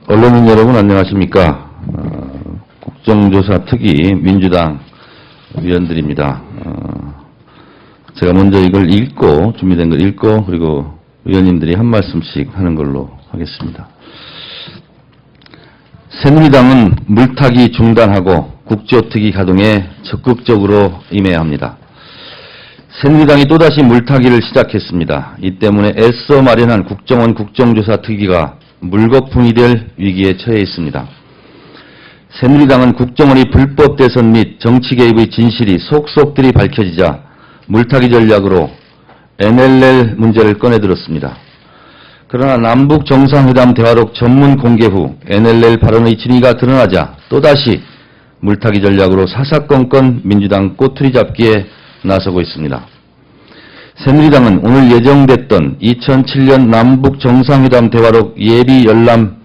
언론인 여러분 안녕하십니까. 국정조사 특위 민주당 위원들입니다. 제가 먼저 이걸 읽고, 준비된 걸 읽고, 그리고 위원님들이 한 말씀씩 하는 걸로 하겠습니다. 새누리당은 물타기 중단하고 국조특위 가동에 적극적으로 임해야 합니다. 새누리당이 또다시 물타기를 시작했습니다. 이 때문에 애써 마련한 국정원 국정조사 특위가 물거품이 될 위기에 처해 있습니다. 새누리당은 국정원이 불법 대선 및 정치 개입의 진실이 속속들이 밝혀지자 물타기 전략으로 NLL 문제를 꺼내들었습니다. 그러나 남북 정상회담 대화록 전문 공개 후 NLL 발언의 진위가 드러나자 또다시 물타기 전략으로 사사건건 민주당 꼬투리 잡기에 나서고 있습니다. 새누리당은 오늘 예정됐던 2007년 남북 정상회담 대화록 예비 열람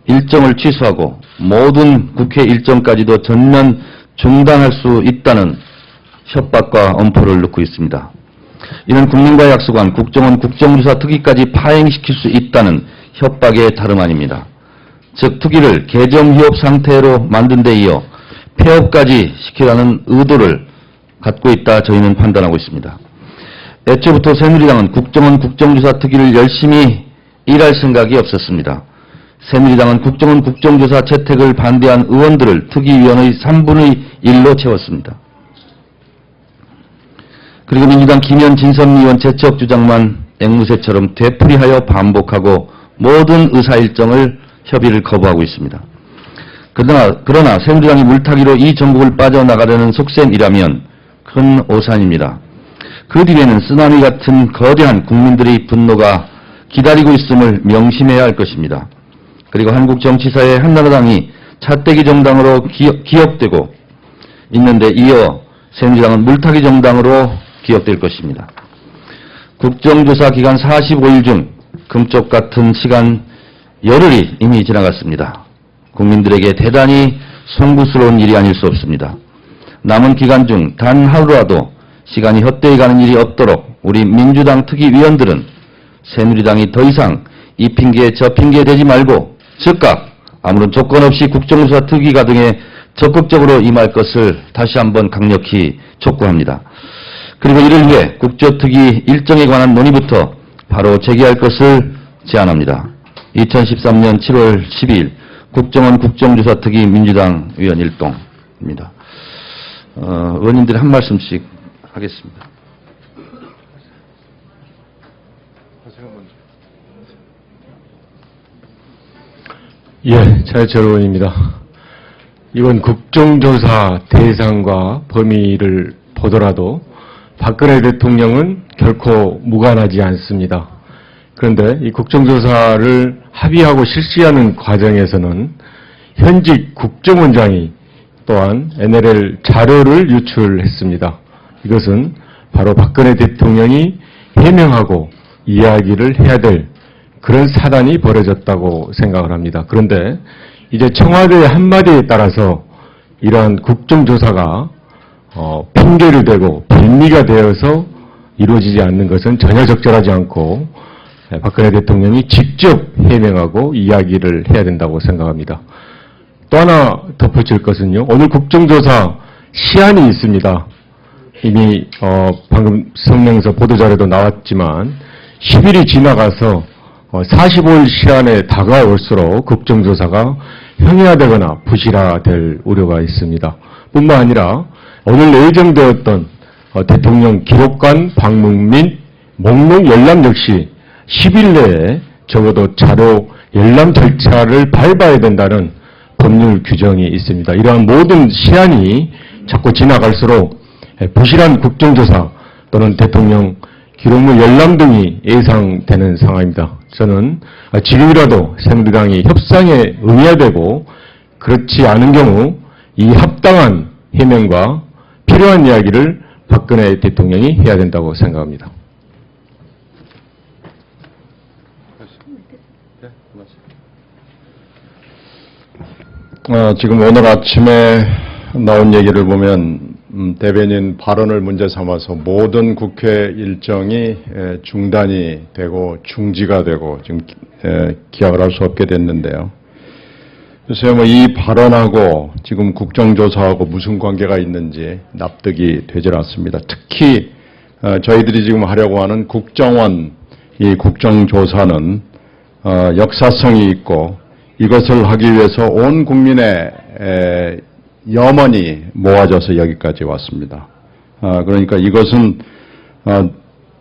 일정을 취소하고 모든 국회 일정까지도 전면 중단할 수 있다는 협박과 엄포를 넣고 있습니다. 이는 국민과 약속한 국정원 국정조사 특위까지 파행시킬 수 있다는 협박의 다름 아닙니다. 즉 특위를 개정휴업 상태로 만든 데 이어 폐업까지 시키라는 의도를 갖고 있다 저희는 판단하고 있습니다. 애초부터 새누리당은 국정원 국정조사 특위를 열심히 일할 생각이 없었습니다. 새누리당은 국정원 국정조사 채택을 반대한 의원들을 특위위원의 3분의 1로 채웠습니다. 그리고 민주당 김현 진선미 의원 제적 주장만 앵무새처럼 되풀이하여 반복하고 모든 의사 일정을 협의를 거부하고 있습니다. 그러나 새누리당이 물타기로 이 전국을 빠져나가려는 속셈이라면 큰 오산입니다. 그 뒤에는 쓰나미 같은 거대한 국민들의 분노가 기다리고 있음을 명심해야 할 것입니다. 그리고 한국 정치사에 한나라당이 찻대기 정당으로 기억되고 있는데 이어 새누리당은 물타기 정당으로 기억될 것입니다. 국정조사 기간 45일 중 금쪽 같은 시간 열흘이 이미 지나갔습니다. 국민들에게 대단히 송구스러운 일이 아닐 수 없습니다. 남은 기간 중 단 하루라도 시간이 헛되이 가는 일이 없도록 우리 민주당 특위위원들은 새누리당이 더 이상 이 핑계 저 핑계 대지 말고 즉각 아무런 조건 없이 국정조사 특위 가동에 적극적으로 임할 것을 다시 한번 강력히 촉구합니다. 그리고 이를 위해 국조특위 일정에 관한 논의부터 바로 제기할 것을 제안합니다. 2013년 7월 12일 국정원 국정조사 특위 민주당 위원 일동입니다. 의원님들이 한 말씀씩 하겠습니다. 예, 차여철 의원입니다. 이번 국정조사 대상과 범위를 보더라도 박근혜 대통령은 결코 무관하지 않습니다. 그런데 이 국정조사를 합의하고 실시하는 과정에서는 현직 국정원장이 또한 NLL 자료를 유출했습니다. 이것은 바로 박근혜 대통령이 해명하고 이야기를 해야 될 그런 사단이 벌어졌다고 생각을 합니다. 그런데 이제 청와대의 한마디에 따라서 이러한 국정조사가 핑계를 대고 빌미가 되어서 이루어지지 않는 것은 전혀 적절하지 않고 박근혜 대통령이 직접 해명하고 이야기를 해야 된다고 생각합니다. 또 하나 덧붙일 것은요. 오늘 국정조사 시한이 있습니다. 이미 방금 성명서 보도자료도 나왔지만 10일이 지나가서 45일 시한에 다가올수록 국정조사가 형해화되거나 부실화될 우려가 있습니다. 뿐만 아니라 오늘 예정되었던 대통령 기록관 방문 및 목록 열람 역시 10일 내에 적어도 자료 열람 절차를 밟아야 된다는 법률 규정이 있습니다. 이러한 모든 시한이 자꾸 지나갈수록 부실한 국정조사 또는 대통령 기록물 열람 등이 예상되는 상황입니다. 저는 지금이라도 새누리당이 협상에 응해야 되고 그렇지 않은 경우 이 합당한 해명과 필요한 이야기를 박근혜 대통령이 해야 된다고 생각합니다. 지금 오늘 아침에 나온 얘기를 보면 대변인 발언을 문제 삼아서 모든 국회 일정이 중단이 되고 중지가 되고 지금 기약을 할 수 없게 됐는데요. 글쎄요, 이 발언하고 지금 국정조사하고 무슨 관계가 있는지 납득이 되질 않습니다. 특히 저희들이 지금 하려고 하는 국정원 이 국정조사는 역사성이 있고 이것을 하기 위해서 온 국민의 염원이 모아져서 여기까지 왔습니다. 그러니까 이것은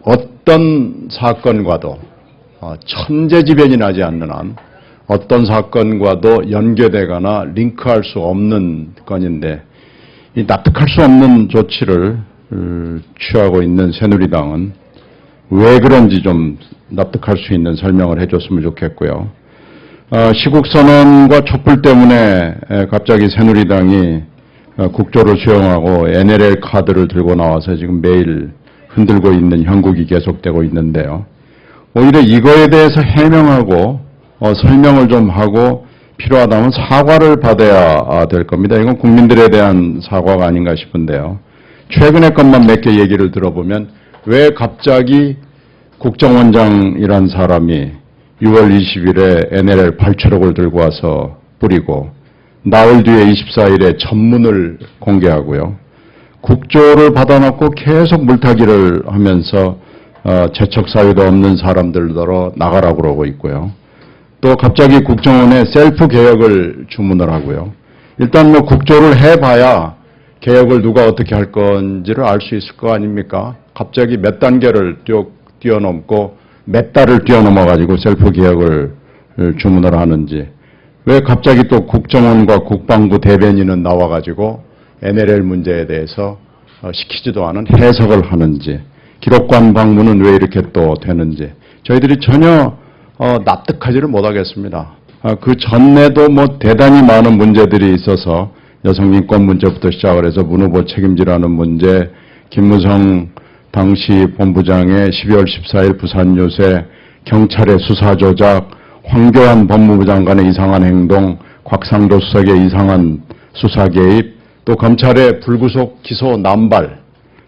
어떤 사건과도 천재지변이 나지 않는 한 어떤 사건과도 연계되거나 링크할 수 없는 건인데 이 납득할 수 없는 조치를 취하고 있는 새누리당은 왜 그런지 좀 납득할 수 있는 설명을 해줬으면 좋겠고요. 시국선언과 촛불 때문에 갑자기 새누리당이 국조를 수용하고 NLL 카드를 들고 나와서 지금 매일 흔들고 있는 형국이 계속되고 있는데요. 오히려 이거에 대해서 해명하고 설명을 좀 하고 필요하다면 사과를 받아야 될 겁니다. 이건 국민들에 대한 사과가 아닌가 싶은데요. 최근의 것만 몇 개 얘기를 들어보면 왜 갑자기 국정원장이란 사람이 6월 20일에 NLL 8천억을 들고 와서 뿌리고 나흘 뒤에 24일에 전문을 공개하고요. 국조를 받아놓고 계속 물타기를 하면서 재척 사유도 없는 사람들더러 나가라고 그러고 있고요. 또 갑자기 국정원에 셀프 개혁을 주문을 하고요. 일단 국조를 해봐야 개혁을 누가 어떻게 할 건지를 알 수 있을 거 아닙니까? 갑자기 몇 단계를 뛰어넘고 몇 달을 뛰어넘어가지고 셀프 개혁을 주문을 하는지, 왜 갑자기 또 국정원과 국방부 대변인은 나와가지고 NLL 문제에 대해서 시키지도 않은 해석을 하는지, 기록관 방문은 왜 이렇게 또 되는지 저희들이 전혀 납득하지를 못하겠습니다. 그 전에도 대단히 많은 문제들이 있어서 여성인권 문제부터 시작을 해서 문 후보 책임지라는 문제, 김무성 당시 본부장의 12월 14일 부산 유세, 경찰의 수사 조작, 황교안 법무부 장관의 이상한 행동, 곽상도 수석의 이상한 수사 개입, 또 검찰의 불구속 기소 남발,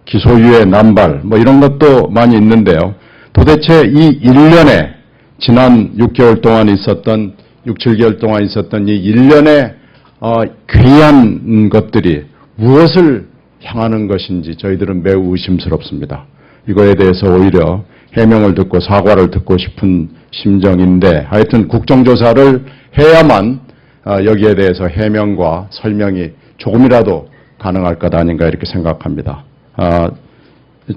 기소유예 남발, 이런 것도 많이 있는데요. 도대체 이 1년에 지난 6개월 동안 있었던 6, 7개월 동안 있었던 이 1년의 괴이한 것들이 무엇을 향하는 것인지 저희들은 매우 의심스럽습니다. 이거에 대해서 오히려 해명을 듣고 사과를 듣고 싶은 심정인데, 하여튼 국정조사를 해야만 여기에 대해서 해명과 설명이 조금이라도 가능할 것 아닌가 이렇게 생각합니다.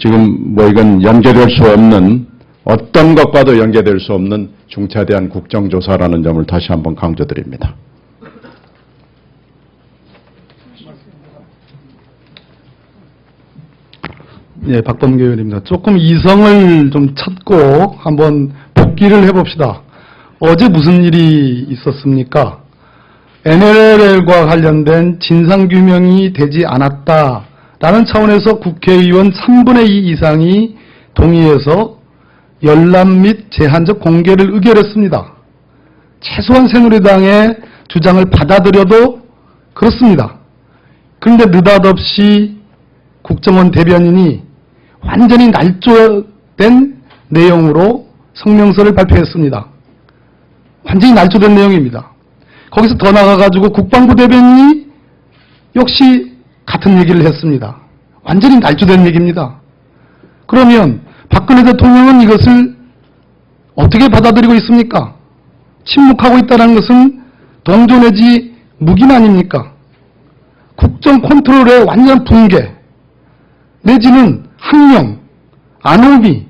지금 이건 연계될 수 없는, 어떤 것과도 연계될 수 없는 중차대한 국정조사라는 점을 다시 한번 강조드립니다. 예, 박범계 의원입니다. 조금 이성을 좀 찾고 한번 복기를 해봅시다. 어제 무슨 일이 있었습니까? NLL과 관련된 진상규명이 되지 않았다라는 차원에서 국회의원 3분의 2 이상이 동의해서 열람 및 제한적 공개를 의결했습니다. 최소한 새누리당의 주장을 받아들여도 그렇습니다. 그런데 느닷없이 국정원 대변인이 완전히 날조된 내용으로 성명서를 발표했습니다. 완전히 날조된 내용입니다. 거기서 더 나가가지고 국방부 대변인이 역시 같은 얘기를 했습니다. 완전히 날조된 얘기입니다. 그러면 박근혜 대통령은 이것을 어떻게 받아들이고 있습니까? 침묵하고 있다는 것은 동조 내지 묵인 아닙니까? 국정 컨트롤의 완전 붕괴 내지는 항명, 안오미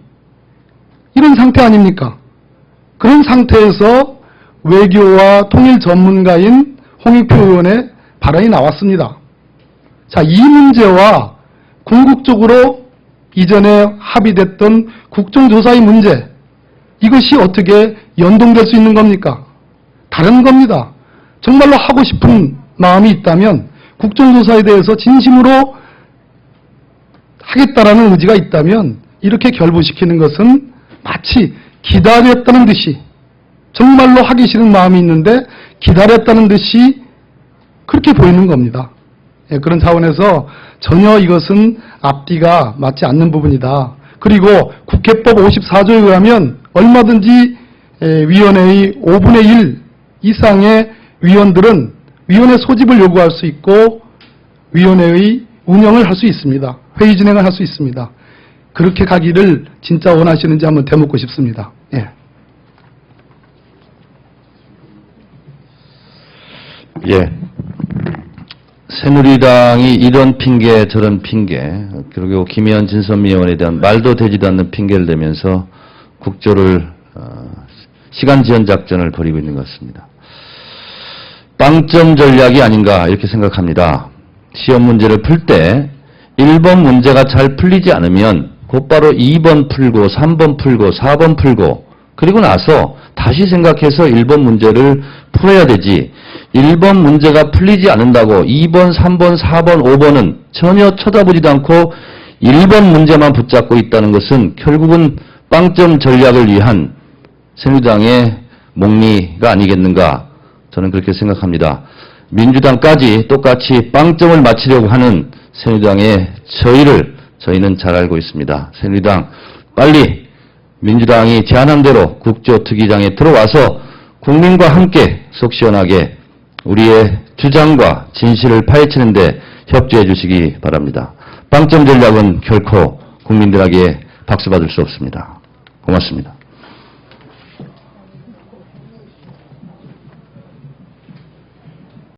이런 상태 아닙니까? 그런 상태에서 외교와 통일 전문가인 홍익표 의원의 발언이 나왔습니다. 자, 이 문제와 궁극적으로 이전에 합의됐던 국정조사의 문제, 이것이 어떻게 연동될 수 있는 겁니까? 다른 겁니다. 정말로 하고 싶은 마음이 있다면, 국정조사에 대해서 진심으로 하겠다라는 의지가 있다면 이렇게 결부시키는 것은 마치 기다렸다는 듯이, 정말로 하기 싫은 마음이 있는데 기다렸다는 듯이 그렇게 보이는 겁니다. 예, 그런 차원에서 전혀 이것은 앞뒤가 맞지 않는 부분이다. 그리고 국회법 54조에 의하면 얼마든지 위원회의 5분의 1 이상의 위원들은 위원회 소집을 요구할 수 있고 위원회의 운영을 할 수 있습니다. 회의 진행을 할 수 있습니다. 그렇게 가기를 진짜 원하시는지 한번 되묻고 싶습니다. 예. 예. 새누리당이 이런 핑계 저런 핑계 그리고 김의원 진선미 의원에 대한 말도 되지도 않는 핑계를 대면서 국조를 시간 지연 작전을 벌이고 있는 것 같습니다. 빵점 전략이 아닌가 이렇게 생각합니다. 시험 문제를 풀 때 1번 문제가 잘 풀리지 않으면 곧바로 2번 풀고 3번 풀고 4번 풀고 그리고 나서 다시 생각해서 1번 문제를 풀어야 되지 1번 문제가 풀리지 않는다고 2번, 3번, 4번, 5번은 전혀 쳐다보지도 않고 1번 문제만 붙잡고 있다는 것은 결국은 빵점 전략을 위한 새누리당의 목리가 아니겠는가 저는 그렇게 생각합니다. 민주당까지 똑같이 빵점을 맞추려고 하는 새누리당의 저희는 잘 알고 있습니다. 새누리당 빨리 민주당이 제안한 대로 국조특위장에 들어와서 국민과 함께 속 시원하게 우리의 주장과 진실을 파헤치는 데 협조해 주시기 바랍니다. 빵점 전략은 결코 국민들에게 박수받을 수 없습니다. 고맙습니다.